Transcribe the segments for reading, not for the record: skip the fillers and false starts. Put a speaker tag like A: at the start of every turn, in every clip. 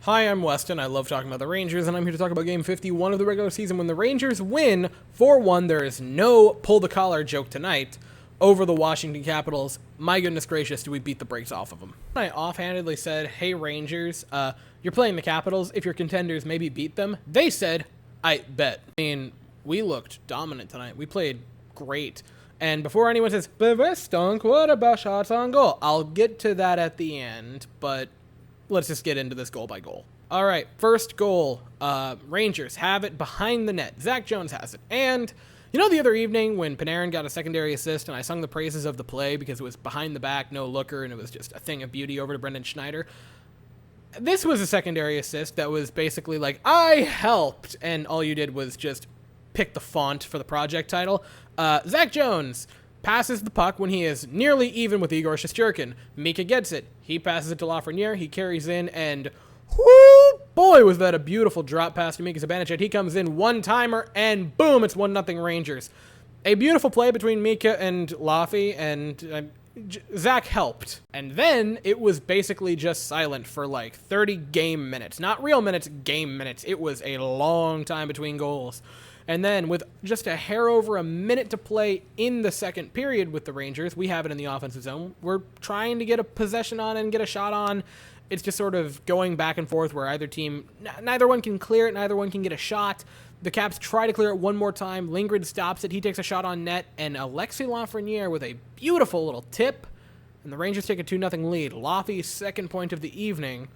A: Hi, I'm Weston. I love talking about the Rangers, and I'm here to talk about Game 51 of the regular season. When the Rangers win 4-1, there is no pull-the-collar joke tonight over the Washington Capitals. My goodness gracious, do we beat the brakes off of them. I offhandedly said, hey, Rangers, you're playing the Capitals. If you're contenders, maybe beat them. They said, I bet. I mean, we looked dominant tonight. We played great. And before anyone says, but Weston, what about shots on goal? I'll get to that at the end, but let's just get into this goal by goal. All right, first goal, Rangers have it behind the net. Zach Jones has it. And you know the other evening when Panarin got a secondary assist and I sung the praises of the play because it was behind the back, no looker, and it was just a thing of beauty over to Brendan Schneider? This was a secondary assist that was basically like, I helped, and all you did was just pick the font for the project title. Zach Jones passes the puck when he is nearly even with Igor Shesterkin. Mika gets it. He passes it to Laf Love. He carries in, and whoo, boy, was that a beautiful drop pass to Mika Zibanejad. He comes in one-timer, and boom, it's 1-0 Rangers. A beautiful play between Mika and Laffy, and Zach helped. And then it was basically just silent for like 30 game minutes. Not real minutes, game minutes. It was a long time between goals. And then with just a hair over a minute to play in the second period with the Rangers, we have it in the offensive zone. We're trying to get a possession on and get a shot on. It's just sort of going back and forth where either team, neither one can clear it, neither one can get a shot. The Caps try to clear it one more time. Lindgren stops it. He takes a shot on net, and Alexis Lafreniere with a beautiful little tip. And the Rangers take a 2-0 lead. Laffy's second point of the evening.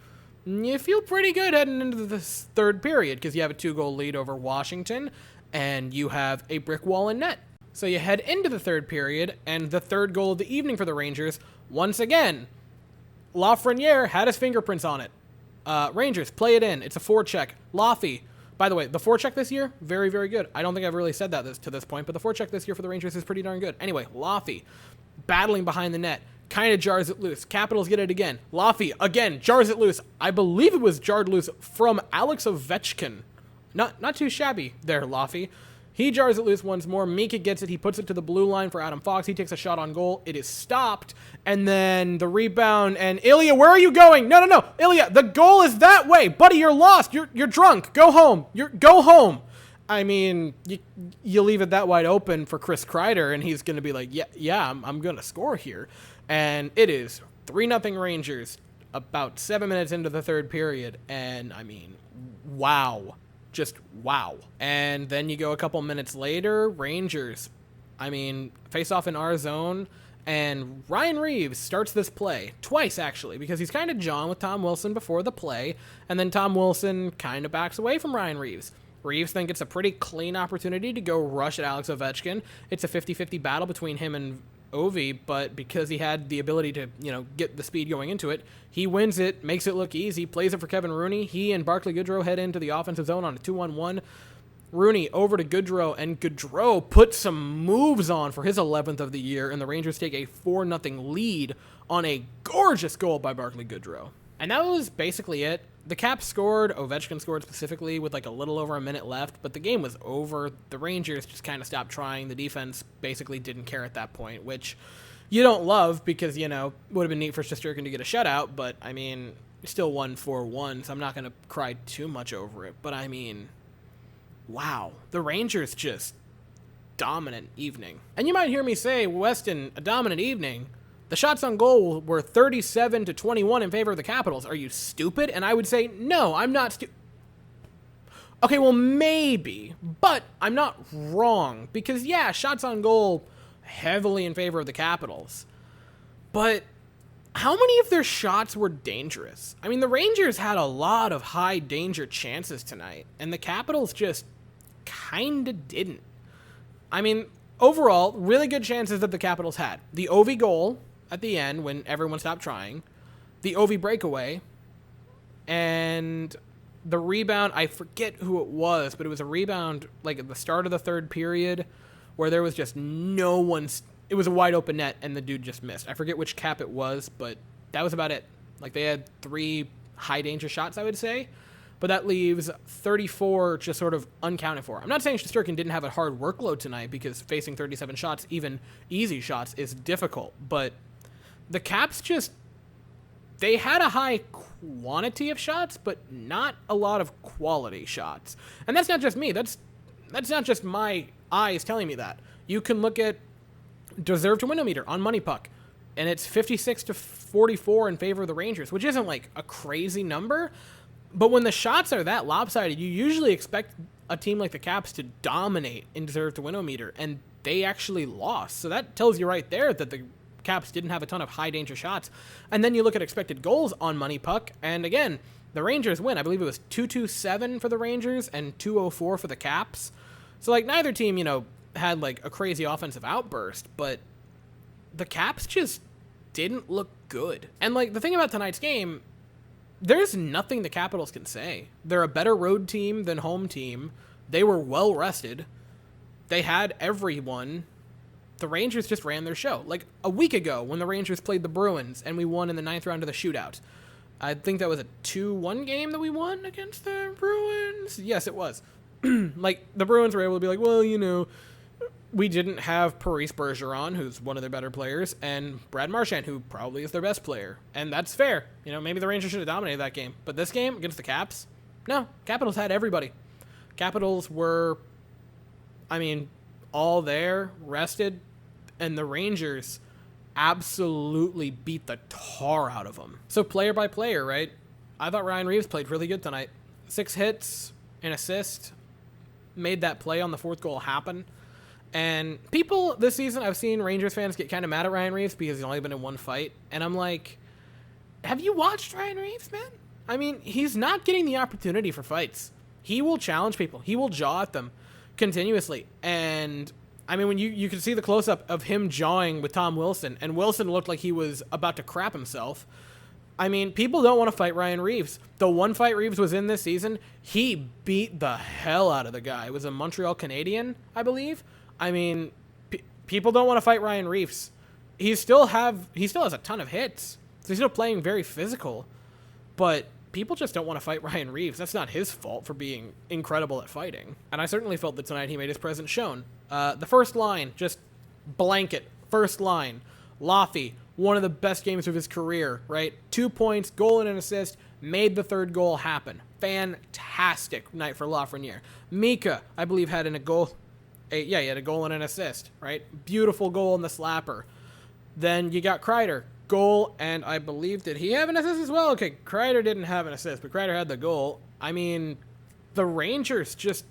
A: You feel pretty good heading into this third period because you have a 2-goal lead over Washington. And you have a brick wall in net. So you head into the third period, and the third goal of the evening for the Rangers, once again, Lafreniere had his fingerprints on it. Rangers, play it in. It's a forecheck. Laffy. By the way, the forecheck this year, very, very good. I don't think I've really said that to this point, but the forecheck this year for the Rangers is pretty darn good. Anyway, Laffy, battling behind the net, kind of jars it loose. Capitals get it again. Laffy, again, jars it loose. I believe it was jarred loose from Alex Ovechkin. Not too shabby there, Laffy. He jars it loose once more. Mika gets it. He puts it to the blue line for Adam Fox. He takes a shot on goal. It is stopped. And then the rebound. And Ilya, where are you going? No. Ilya, the goal is that way. Buddy, you're lost. You're drunk. Go home. Go home. I mean, you leave it that wide open for Chris Kreider, and he's going to be like, yeah, I'm going to score here. And it is 3-0 Rangers about 7 minutes into the third period. And, I mean, wow. Just wow. And then you go a couple minutes later, Rangers, face off in our zone, and Ryan Reeves starts this play, twice actually, because he's kind of jawing with Tom Wilson before the play, and then Tom Wilson kind of backs away from Ryan Reeves. Reeves then gets a pretty clean opportunity to go rush at Alex Ovechkin. It's a 50-50 battle between him and Ovi, but because he had the ability to, get the speed going into it, he wins it, makes it look easy, plays it for Kevin Rooney. He and Barclay Goodrow head into the offensive zone on a 2-on-1. Rooney over to Goodrow, and Goodrow puts some moves on for his 11th of the year, and the Rangers take a 4-0 lead on a gorgeous goal by Barclay Goodrow. And that was basically it. The Caps scored, Ovechkin scored specifically with like a little over a minute left, but the game was over. The Rangers just kind of stopped trying. The defense basically didn't care at that point, which you don't love because, would have been neat for Shesterkin to get a shutout, but, still won 4-1, so I'm not going to cry too much over it. But, wow. The Rangers just dominant evening. And you might hear me say, Weston, a dominant evening. The shots on goal were 37-21 in favor of the Capitals. Are you stupid? And I would say, no, I'm not stupid. Okay, well, maybe, but I'm not wrong. Because, yeah, shots on goal heavily in favor of the Capitals. But how many of their shots were dangerous? The Rangers had a lot of high danger chances tonight, and the Capitals just kind of didn't. Overall, really good chances that the Capitals had. The Ovi goal at the end when everyone stopped trying, the Ovi breakaway, and the rebound. I forget who it was, but it was a rebound like at the start of the third period where there was just no one. It was a wide open net, and the dude just missed. I forget which Cap it was, but that was about it. Like, they had 3 high danger shots, I would say, but that leaves 34 just sort of uncounted for. I'm not saying Shesterkin didn't have a hard workload tonight because facing 37 shots, even easy shots, is difficult, but the Caps just they had a high quantity of shots, but not a lot of quality shots. And that's not just me. That's not just my eyes telling me that. You can look at deserved to win meter on Money Puck, and it's 56-44 in favor of the Rangers, which isn't like a crazy number. But when the shots are that lopsided, you usually expect a team like the Caps to dominate in deserved to win meter, and they actually lost. So that tells you right there that the Caps didn't have a ton of high danger shots. And then you look at expected goals on Money Puck, and again, the Rangers win. I believe it was 227 for the Rangers and 204 for the Caps. So like neither team, had like a crazy offensive outburst, but the Caps just didn't look good. And like the thing about tonight's game, there's nothing the Capitals can say. They're a better road team than home team. They were well rested. They had everyone. The Rangers just ran their show. Like a week ago when the Rangers played the Bruins and we won in the 9th round of the shootout. I think that was a 2-1 game that we won against the Bruins. Yes, it was. Like the Bruins were able to be like, well, we didn't have Parise Bergeron, who's one of their better players, and Brad Marchand, who probably is their best player. And that's fair. Maybe the Rangers should have dominated that game. But this game against the Caps, no. Capitals had everybody. Capitals were, all there, rested, and the Rangers absolutely beat the tar out of them. So player by player, right? I thought Ryan Reeves played really good tonight. 6 hits, an assist, made that play on the 4th goal happen. And people this season, I've seen Rangers fans get kind of mad at Ryan Reeves because he's only been in one fight. And I'm like, have you watched Ryan Reeves, man? He's not getting the opportunity for fights. He will challenge people. He will jaw at them continuously. And, when you can see the close-up of him jawing with Tom Wilson, and Wilson looked like he was about to crap himself. People don't want to fight Ryan Reeves. The one fight Reeves was in this season, he beat the hell out of the guy. It was a Montreal Canadian, I believe. People don't want to fight Ryan Reeves. He still has a ton of hits. So he's still playing very physical. But people just don't want to fight Ryan Reeves. That's not his fault for being incredible at fighting. And I certainly felt that tonight he made his presence shown. The first line, just blanket. First line. Laffy, one of the best games of his career, right? 2 points, goal and an assist, made the 3rd goal happen. Fantastic night for Lafreniere. Mika, I believe, had a goal. He had a goal and an assist, right? Beautiful goal in the slapper. Then you got Kreider. Goal, and I believe, did he have an assist as well? Okay, Kreider didn't have an assist, but Kreider had the goal. The Rangers just...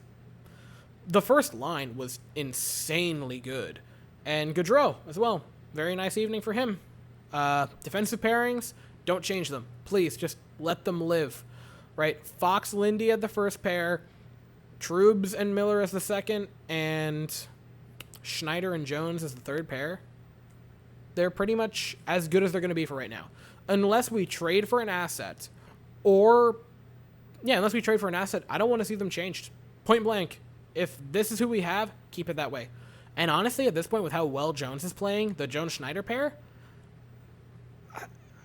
A: The first line was insanely good. And Gaudreau as well. Very nice evening for him. Defensive pairings, don't change them. Please, just let them live, right? Fox, Lindy at the first pair. Trubes and Miller as the second, and Schneider and Jones as the third pair. They're pretty much as good as they're going to be for right now. Unless we trade for an asset, unless we trade for an asset, I don't want to see them changed. Point blank. If this is who we have, keep it that way. And honestly, at this point, with how well Jones is playing, the Jones-Schneider pair,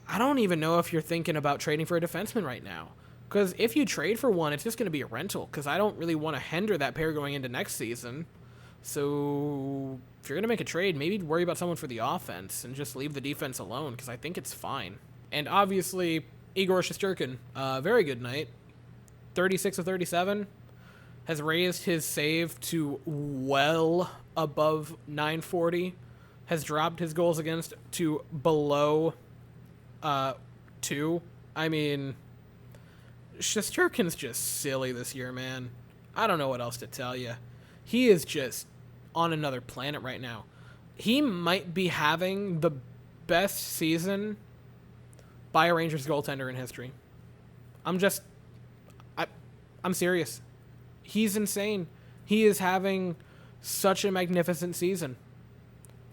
A: I don't even know if you're thinking about trading for a defenseman right now. Because if you trade for one, it's just going to be a rental. Because I don't really want to hinder that pair going into next season. So if you're going to make a trade, maybe worry about someone for the offense and just leave the defense alone. Because I think it's fine. And obviously, Igor Shesterkin, very good night. 36 of 37. Has raised his save to well above 940. Has dropped his goals against to below 2. Shesterkin's just silly this year, man. I don't know what else to tell you. He is just on another planet right now. He might be having the best season by a Rangers goaltender in history. I'm serious. He's insane. He is having such a magnificent season.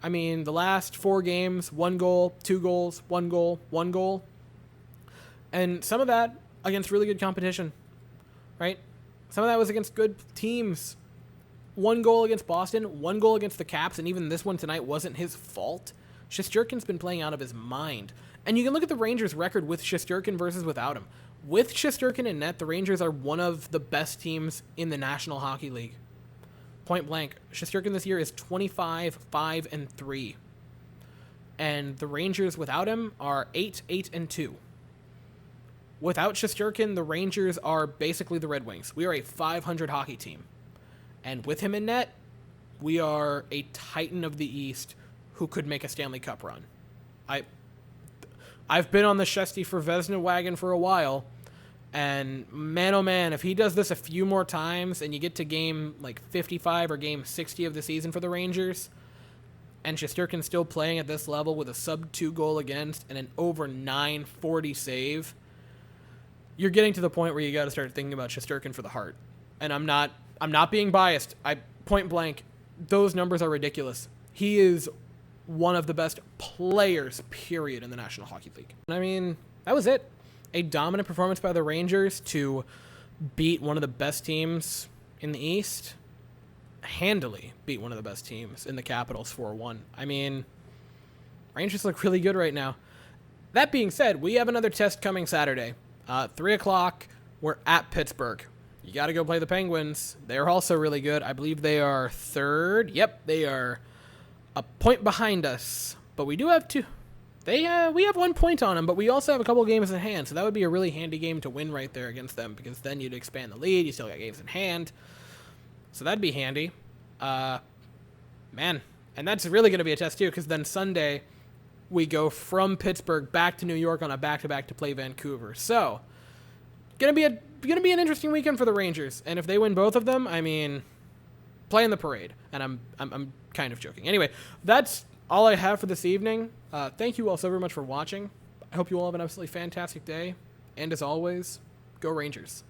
A: The last 4 games, 1 goal, 2 goals, 1 goal, 1 goal. And some of that against really good competition, right? Some of that was against good teams. 1 goal against Boston, 1 goal against the Caps, and even this one tonight wasn't his fault. Shesterkin's been playing out of his mind. And you can look at the Rangers' record with Shesterkin versus without him. With Shesterkin in net, the Rangers are one of the best teams in the National Hockey League. Point blank. Shesterkin this year is 25-5-3. And the Rangers without him are 8-8-2. Without Shesterkin, the Rangers are basically the Red Wings. We are a 500 hockey team. And with him in net, we are a titan of the East who could make a Stanley Cup run. I've been on the Shesty for Vezina wagon for a while, and man, oh man, if he does this a few more times and you get to game like 55 or game 60 of the season for the Rangers, and Shesterkin's still playing at this level with a sub-2 goal against and an over 940 save, you're getting to the point where you got to start thinking about Shesterkin for the Hart. And I'm not being biased. Point blank, those numbers are ridiculous. He is one of the best players, period, in the National Hockey League. I mean, that was it. A dominant performance by the Rangers to beat one of the best teams in the East. Handily beat one of the best teams in the Capitals 4-1. I mean, Rangers look really good right now. That being said, we have another test coming Saturday. 3 o'clock, we're at Pittsburgh. You got to go play the Penguins. They're also really good. I believe they are third. Yep, they are a point behind us. But we do have two. We have 1 point on them, but we also have a couple of games in hand. So that would be a really handy game to win right there against them, because then you'd expand the lead. You still got games in hand. So that'd be handy. Man. And that's really going to be a test too, because then Sunday we go from Pittsburgh back to New York on a back-to-back to play Vancouver. So gonna be an interesting weekend for the Rangers. And if they win both of them, I mean, play in the parade. And I'm kind of joking. Anyway, that's all I have for this evening. Thank you all so very much for watching. I hope you all have an absolutely fantastic day. And as always, go Rangers.